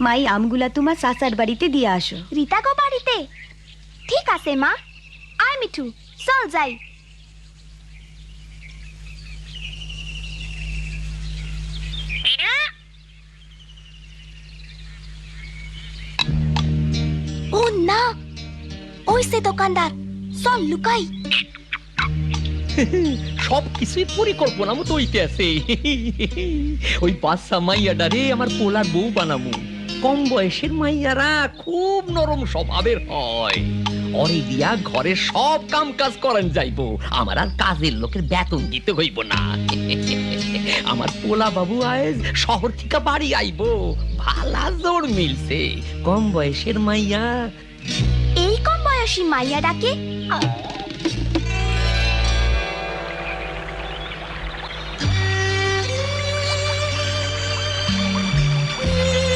মাই আমগুলা তোমার চাচার বাড়িতে দিয়ে আসো। রীতা গো বাড়িতে? ঠিক আছে মা, আয় মিঠু, চল যাই। ও না, ওই সে দোকানদার, চল লুকাই। সব কিছুই পরিকল্পনা মতো হইতে আছে। ওই বাচ্চা মাইয়াডারে আমার পোলার বউ বানামু। কম বয়সের মাইয়ারা খুব নরম স্বভাবের হয়। অরে দিয়া ঘরের সব কাম কাজ করেন যাইবো, আমার আর কাজের লোকের বেতন দিতে হইব না। আমার পোলা বাবু আজ শহর থেকে বাড়ি আইবো, ভালা জোর মিলছে। কম বয়সের মাইয়া। এই কম বয়সী মাইয়া ডাকে